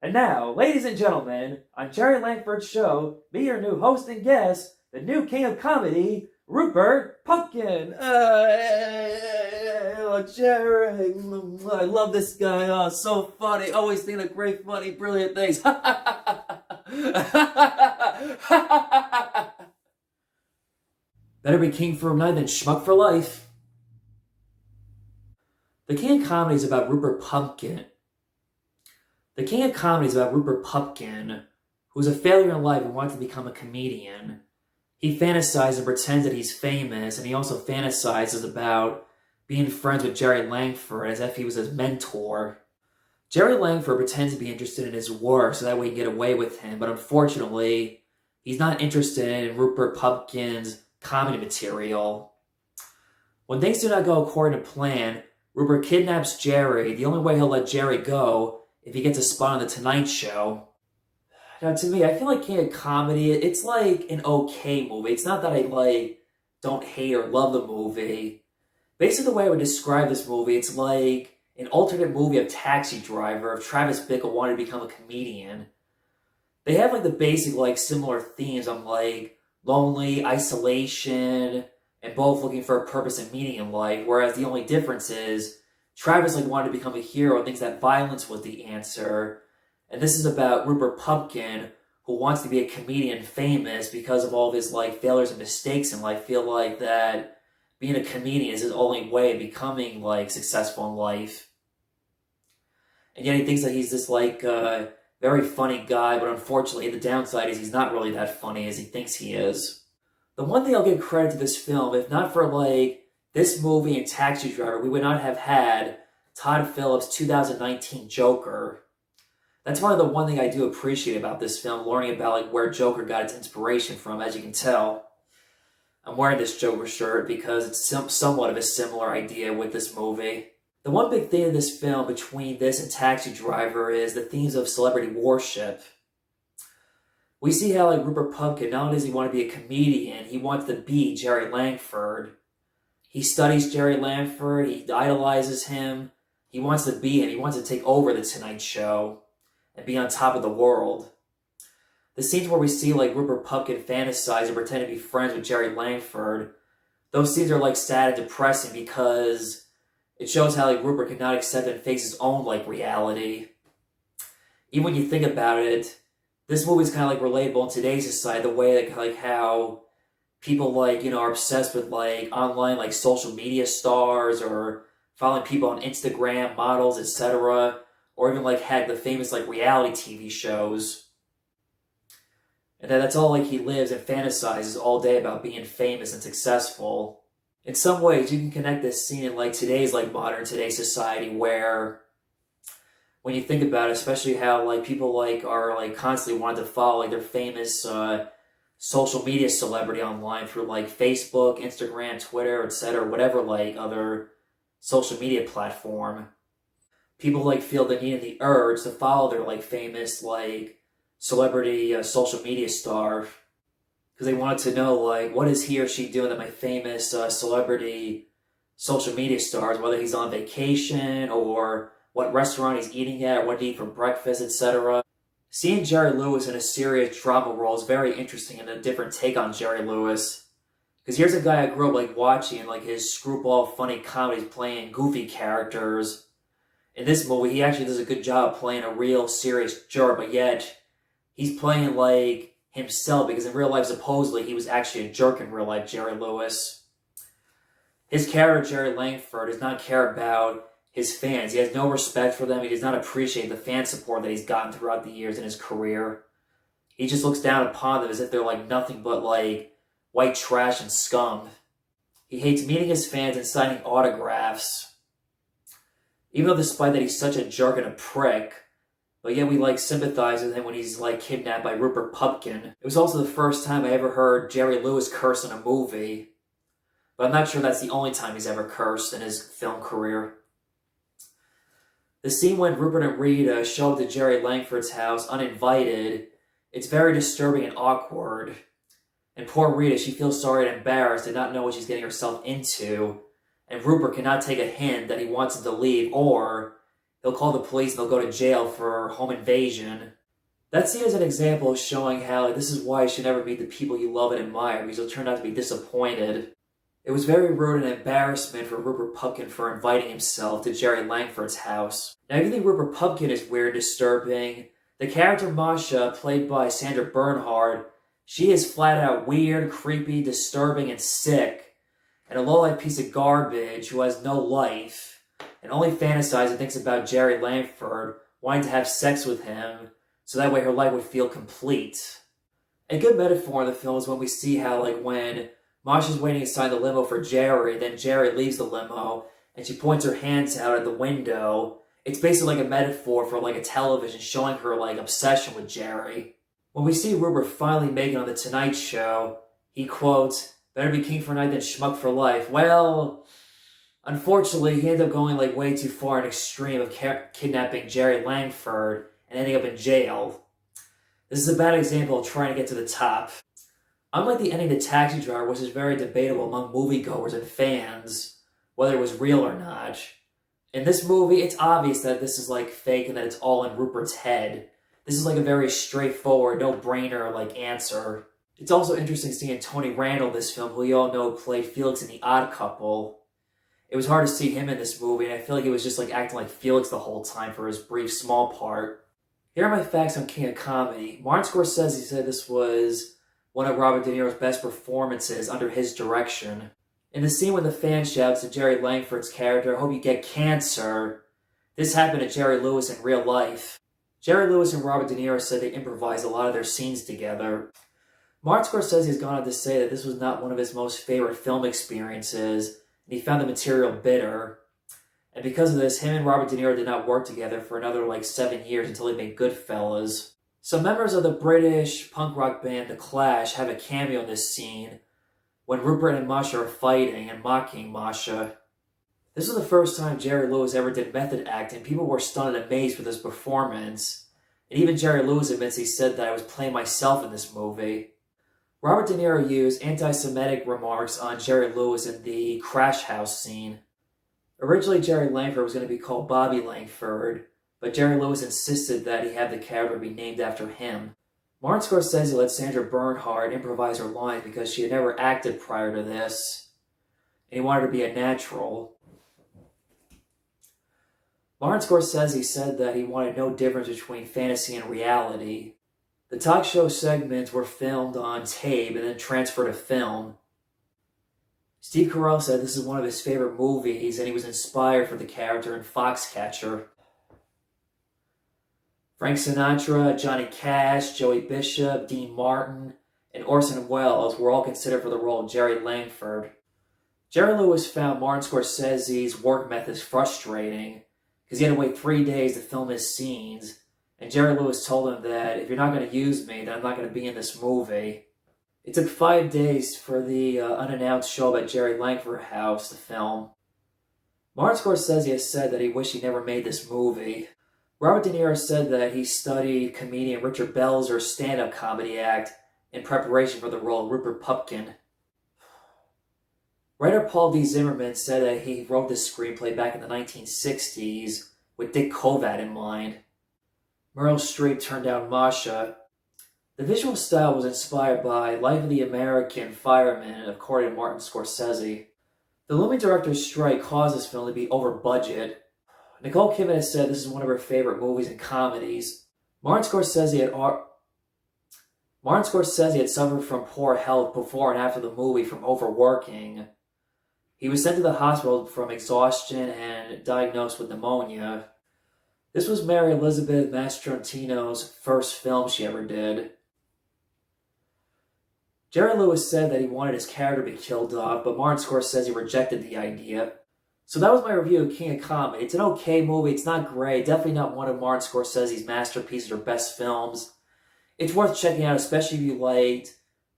And now, ladies and gentlemen, on Jerry Langford's show, be your new host and guest, the new king of comedy, Rupert Pumpkin. Jerry, I love this guy. Oh, so funny. Always thinking of great, funny, brilliant things. Better be king for a night than schmuck for life. The King of Comedy is about Rupert Pumpkin. The King of Comedy is about Rupert Pupkin, who was a failure in life and wanted to become a comedian. He fantasizes and pretends that he's famous, and he also fantasizes about being friends with Jerry Langford as if he was his mentor. Jerry Langford pretends to be interested in his work so that way he can get away with him, but unfortunately, he's not interested in Rupert Pupkin's comedy material. When things do not go according to plan, Rupert kidnaps Jerry. The only way he'll let Jerry go if he gets a spot on The Tonight Show. Now, to me, I feel like King of Comedy, it's like an okay movie. It's not that I, don't hate or love the movie. Basically, the way I would describe this movie, it's like an alternate movie of Taxi Driver if Travis Bickle wanted to become a comedian. They have, the basic, similar themes on, lonely, isolation, and both looking for a purpose and meaning in life, whereas the only difference is Travis wanted to become a hero and thinks that violence was the answer. And this is about Rupert Pupkin, who wants to be a comedian famous because of all of his failures and mistakes in life. Feel like that being a comedian is his only way of becoming successful in life. And yet he thinks that he's this very funny guy, but unfortunately the downside is he's not really that funny as he thinks he is. The one thing I'll give credit to this film, if not for this movie and Taxi Driver, we would not have had Todd Phillips' 2019 Joker. That's the one thing I do appreciate about this film, learning about where Joker got its inspiration from. As you can tell, I'm wearing this Joker shirt because it's somewhat of a similar idea with this movie. The one big thing of this film between this and Taxi Driver is the themes of celebrity worship. We see how Rupert Pupkin, not only does he want to be a comedian, he wants to be Jerry Langford. He studies Jerry Langford, he idolizes him, he wants to be him, he wants to take over The Tonight Show and be on top of the world. The scenes where we see Rupert Pupkin fantasize and pretend to be friends with Jerry Langford, those scenes are sad and depressing because it shows how Rupert cannot accept and face his own reality. Even when you think about it, this movie is kind of relatable in today's society, the way how people are obsessed with online social media stars or following people on Instagram, models, etc. Or even had the famous reality TV shows. And that's all he lives and fantasizes all day about being famous and successful. In some ways, you can connect this scene in today's modern today's society where when you think about it, especially how people are constantly wanting to follow their famous social media celebrity online through Facebook, Instagram, Twitter, etc., whatever other social media platform. People feel the need and the urge to follow their famous celebrity social media star because they wanted to know what is he or she doing that my famous celebrity social media stars, whether he's on vacation or what restaurant he's eating at or what to eat for breakfast, etc. Seeing Jerry Lewis in a serious drama role is very interesting and a different take on Jerry Lewis. Because here's a guy I grew up watching his screwball funny comedies playing goofy characters. In this movie, he actually does a good job playing a real serious jerk, but yet he's playing himself because in real life, supposedly, he was actually a jerk in real life, Jerry Lewis. His character, Jerry Langford, does not care about his fans. He has no respect for them. He does not appreciate the fan support that he's gotten throughout the years in his career. He just looks down upon them as if they're nothing but white trash and scum. He hates meeting his fans and signing autographs. Even though despite that he's such a jerk and a prick, but yet we sympathize with him when he's kidnapped by Rupert Pupkin. It was also the first time I ever heard Jerry Lewis curse in a movie. But I'm not sure that's the only time he's ever cursed in his film career. The scene when Rupert and Rita show up to Jerry Langford's house uninvited, it's very disturbing and awkward. And poor Rita, she feels sorry and embarrassed and not know what she's getting herself into. And Rupert cannot take a hint that he wants him to leave, or They'll call the police and they'll go to jail for home invasion. That scene is an example of showing how this is why you should never meet the people you love and admire, because you'll turn out to be disappointed. It was very rude and embarrassment for Rupert Pupkin for inviting himself to Jerry Langford's house. Now, if you think Rupert Pupkin is weird and disturbing, the character Masha, played by Sandra Bernhard, she is flat out weird, creepy, disturbing, and sick, and a low-life piece of garbage who has no life, and only fantasizes and thinks about Jerry Langford wanting to have sex with him, so that way her life would feel complete. A good metaphor in the film is when we see how, when Masha's waiting inside the limo for Jerry, then Jerry leaves the limo, and she points her hands out at the window. It's basically like a metaphor for a television showing her obsession with Jerry. When we see Rupert finally make it on The Tonight Show, he quotes, "Better be king for a night than schmuck for life." Well, unfortunately, he ended up going way too far in extreme of kidnapping Jerry Langford and ending up in jail. This is a bad example of trying to get to the top. Unlike the ending to Taxi Driver, which is very debatable among moviegoers and fans, whether it was real or not, in this movie, it's obvious that this is fake and that it's all in Rupert's head. This is a very straightforward, no-brainer answer. It's also interesting seeing Tony Randall in this film, who you all know played Felix in The Odd Couple. It was hard to see him in this movie, and I feel like he was just acting like Felix the whole time for his brief, small part. Here are my facts on King of Comedy. Martin Scorsese said this was one of Robert De Niro's best performances under his direction. In the scene when the fan shouts to Jerry Langford's character, "I hope you get cancer," this happened to Jerry Lewis in real life. Jerry Lewis and Robert De Niro said they improvised a lot of their scenes together. Martin Scorsese has gone on to say that this was not one of his most favorite film experiences, and he found the material bitter. And because of this, him and Robert De Niro did not work together for another 7 years until they made Goodfellas. Some members of the British punk rock band The Clash have a cameo in this scene when Rupert and Masha are fighting and mocking Masha. This was the first time Jerry Lewis ever did method acting. People were stunned and amazed with his performance. And even Jerry Lewis admits he said that I was playing myself in this movie. Robert De Niro used anti-Semitic remarks on Jerry Lewis in the Crash House scene. Originally, Jerry Langford was going to be called Bobby Langford, but Jerry Lewis insisted that he have the character be named after him. Martin Scorsese let Sandra Bernhard improvise her lines because she had never acted prior to this, and he wanted her to be a natural. Martin Scorsese said that he wanted no difference between fantasy and reality. The talk show segments were filmed on tape and then transferred to film. Steve Carell said this is one of his favorite movies, and he was inspired for the character in Foxcatcher. Frank Sinatra, Johnny Cash, Joey Bishop, Dean Martin, and Orson Welles were all considered for the role of Jerry Langford. Jerry Lewis found Martin Scorsese's work methods frustrating because he had to wait 3 days to film his scenes, and Jerry Lewis told him that if you're not going to use me, then I'm not going to be in this movie. It took 5 days for the unannounced show at Jerry Langford House to film. Martin Scorsese has said that he wished he never made this movie. Robert De Niro said that he studied comedian Richard Belzer's stand-up comedy act in preparation for the role of Rupert Pupkin. Writer Paul D. Zimmerman said that he wrote this screenplay back in the 1960s with Dick Kovat in mind. Meryl Streep turned down Masha. The visual style was inspired by Life of the American Fireman, according to Martin Scorsese. The looming director's strike caused this film to be over budget. Nicole Kidman has said this is one of her favorite movies and comedies. Martin Scorsese had suffered from poor health before and after the movie from overworking. He was sent to the hospital from exhaustion and diagnosed with pneumonia. This was Mary Elizabeth Mastranton's first film she ever did. Jerry Lewis said that he wanted his character to be killed off, but Martin Scorsese rejected the idea. So that was my review of King of Comedy. It's an okay movie. It's not great. Definitely not one of Martin Scorsese's masterpieces or best films. It's worth checking out, especially if you liked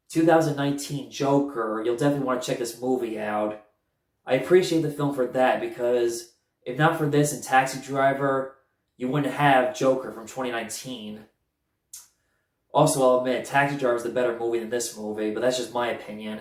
2019 Joker. You'll definitely want to check this movie out. I appreciate the film for that, because if not for this and Taxi Driver, you wouldn't have Joker from 2019. Also, I'll admit, Taxi Driver is the better movie than this movie, but that's just my opinion.